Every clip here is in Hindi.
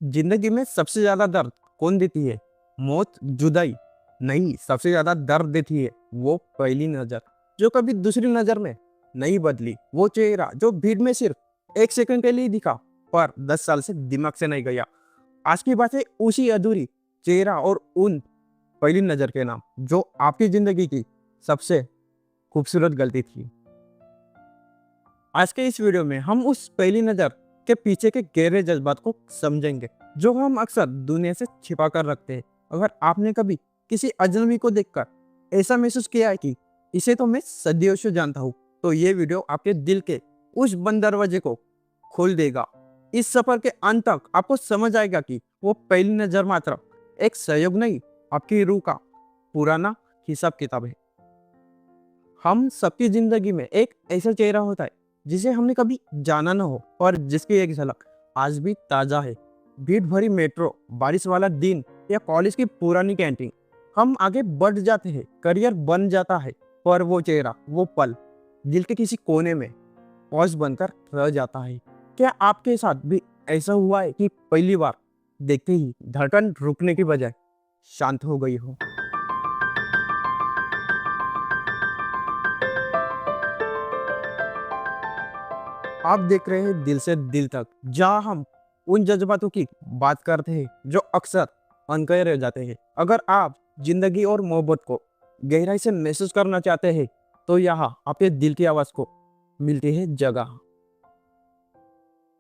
जिंदगी में सबसे ज्यादा दर्द कौन देती है? मौत, जुदाई? नहीं, सबसे ज्यादा दर्द देती है वो पहली नजर जो कभी दूसरी नजर में नहीं बदली। वो चेहरा जो भीड़ में सिर्फ एक सेकंड के लिए दिखा पर 10 साल से दिमाग से नहीं गया। आज की बात है उसी अधूरी चेहरा और उन पहली नजर के नाम जो आपकी जिंदगी की सबसे खूबसूरत गलती थी। आज के इस वीडियो में हम उस पहली नजर के पीछे के गहरे जज्बात को समझेंगे जो हम अक्सर दुनिया से छिपा कर रखते हैं। अगर आपने कभी किसी अजनबी को देखकर ऐसा महसूस किया है कि इसे तो मैं सदियों से जानता हूँ, तो ये वीडियो आपके दिल के उस बंद दरवाजे को खोल देगा। इस सफर के अंत तक आपको समझ आएगा कि वो पहली नजर मात्र एक सहयोग नहीं, आपकी रूह का पुराना हिसाब किताब है। हम सबकी जिंदगी में एक ऐसा चेहरा होता है जिसे हमने कभी जाना न हो और जिसकी एक झलक आज भी ताजा है। भीड़ भरी मेट्रो, बारिश वाला दिन या कॉलेज की पुरानी कैंटीन, हम आगे बढ़ जाते हैं, करियर बन जाता है, पर वो चेहरा, वो पल दिल के किसी कोने में पॉज बनकर रह जाता है। क्या आपके साथ भी ऐसा हुआ है कि पहली बार देखते ही धड़कन रुकने की बजाय शांत हो गई हो? आप देख रहे हैं दिल से दिल तक, जहां हम उन जज्बातों की बात करते हैं जो अक्सर अनकहे रह जाते हैं। अगर आप जिंदगी और मोहब्बत को गहराई से महसूस करना चाहते हैं तो यहाँ आपके दिल की आवाज को मिलती है जगह।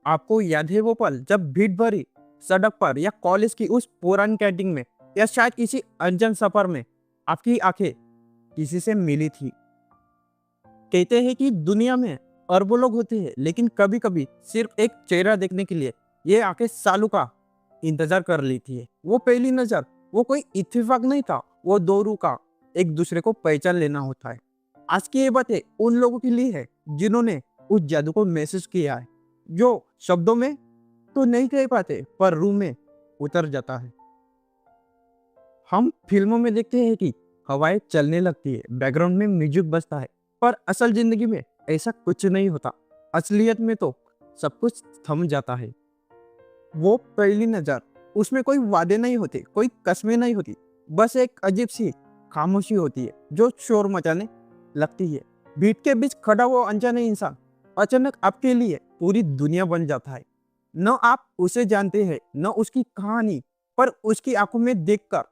आपको याद है वो पल जब भीड़ भरी सड़क पर या कॉलेज की उस पुरानी कैंटीन में या शायद किसी अनजान सफर में आपकी आंखें किसी से मिली थी? कहते हैं कि दुनिया में अरबों लोग होते हैं, लेकिन कभी कभी सिर्फ एक चेहरा देखने के लिए ये आंखें सालों का इंतजार कर लेती है। वो पहली नजर, वो कोई इत्तेफाक नहीं था, वो दो रूह का एक दूसरे को पहचान लेना होता है। आज की ये बातें उन लोगों के लिए है जिन्होंने उस जादू को महसूस किया है, जो शब्दों में तो नहीं कह पाते पर रूह में उतर जाता है। हम फिल्मों में देखते हैं कि हवाएं चलने लगती है, बैकग्राउंड में म्यूजिक बजता है, पर असल जिंदगी में ऐसा कुछ नहीं होता। असलियत में तो सब कुछ थम जाता है। वो पहली नजर, उसमें कोई वादे नहीं होते, कोई कस्में नहीं होती, बस एक अजीब सी खामोशी होती है जो शोर मचाने लगती है। भीड़ के बीच खड़ा वो अनजाने इंसान अचानक आपके लिए पूरी दुनिया बन जाता है। न आप उसे जानते हैं, न उसकी कहानी, पर उसकी आंखों में देखकर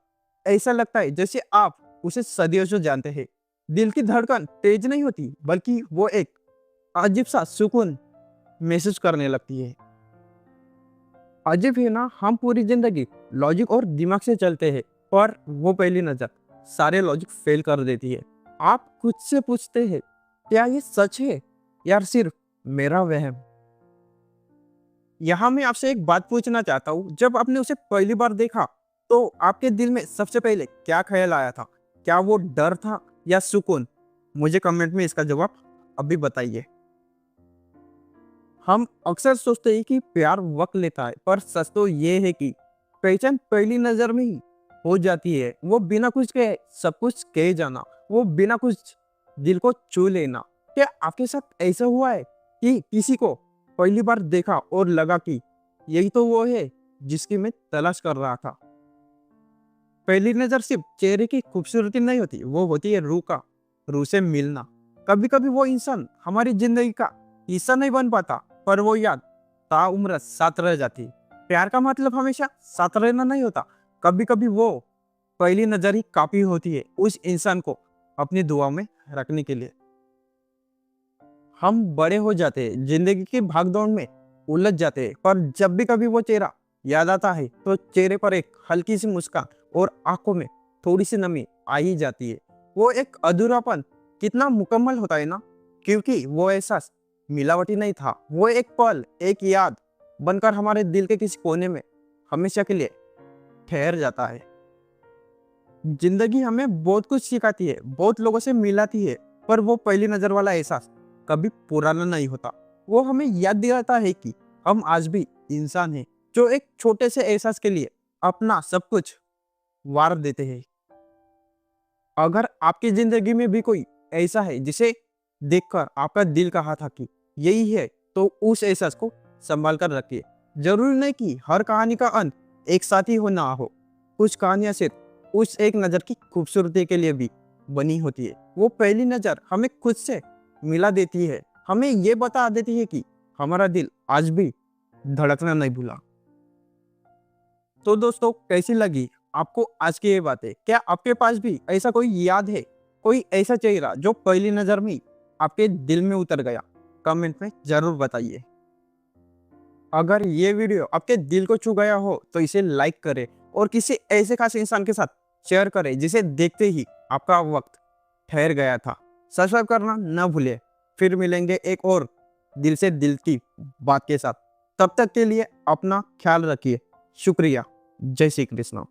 ऐसा लगता है जैसे आप उसे सदियों से जानते हैं। दिल की धड़कन तेज नहीं होती, बल्कि वो एक अजीब सा सुकून महसूस करने लगती है। अजीब है ना, हम पूरी जिंदगी लॉजिक और दिमाग से चलते हैं, पर वो पहली नजर सारे लॉजिक फेल कर देती है। आप खुद से पूछते हैं, क्या ये सच है या सिर्फ मेरा वहम? यहाँ मैं आपसे एक बात पूछना चाहता हूँ, जब आपने उसे पहली बार देखा तो आपके दिल में सबसे पहले क्या ख्याल आया था? क्या वो डर था या सुकून? मुझे कमेंट में इसका जवाब अभी बताइए। हम अक्सर सोचते हैं कि प्यार वक्त लेता है, पर सच तो ये है कि पहचान पहली नजर में ही हो जाती है। वो बिना कुछ कहे सब कुछ कह जाना, वो बिना कुछ दिल को छू लेना। क्या आपके साथ ऐसा हुआ है कि किसी को पहली बार देखा और लगा कि यही तो वो है जिसकी मैं तलाश कर रहा था? पहली नजर सिर्फ चेहरे की खूबसूरती नहीं होती, वो होती है रूह का, रूह से मिलना। कभी कभी वो इंसान हमारी जिंदगी का हिस्सा नहीं बन पाता, पर वो याद ताउम्र साथ रह जाती है। प्यार का मतलब हमेशा साथ रहना नहीं होता, कभी कभी वो पहली नजर ही काफी होती है उस इंसान को अपनी दुआ में रखने के लिए। हम बड़े हो जाते हैं, जिंदगी की भागदौड़ में उलझ जाते हैं, पर जब भी कभी वो चेहरा याद आता है तो चेहरे पर एक हल्की सी मुस्कान और आंखों में थोड़ी सी नमी आ ही जाती है। वो एक अधूरापन कितना मुकम्मल होता है ना, क्योंकि वो एहसास मिलावटी नहीं था। वो एक पल, एक याद बनकर हमारे दिल के किसी कोने में हमेशा के लिए ठहर जाता है। जिंदगी हमें बहुत कुछ सिखाती है, बहुत लोगों से मिलाती है, पर वो पहली नजर वाला एहसास कभी पुराना नहीं होता। वो हमें याद दिलाता है कि हम आज भी इंसान हैं, जो एक छोटे से एहसास के लिए अपना सब कुछ वार देते हैं। अगर आपकी जिंदगी में भी कोई ऐसा है जिसे देखकर आपका दिल कहा था कि यही है, तो उस एहसास को संभाल कर रखिए। जरूरी नहीं कि हर कहानी का अंत एक साथ ही होना हो। कुछ कहानियां सिर्फ उस एक नज़र की खूबसूरती के लिए भी बनी होती है। वो पहली नज़र हमें खुद से मिला देती है, हमें ये बता देती है कि हमारा दिल आज भी धड़कना नहीं भूला। तो दोस्तों, कैसी लगी आपको आज की ये बातें? क्या आपके पास भी ऐसा कोई याद है, कोई ऐसा चेहरा जो पहली नज़र में आपके दिल में उतर गया? कमेंट में जरूर बताइए। अगर ये वीडियो आपके दिल को छू गया हो तो इसे लाइक करें और किसी ऐसे खास इंसान के साथ शेयर करें जिसे देखते ही आपका वक्त ठहर गया था। सब्सक्राइब करना ना भूलें। फिर मिलेंगे एक और दिल से दिल की बात के साथ। तब तक के लिए अपना ख्याल रखिए। शुक्रिया। जय श्री कृष्ण।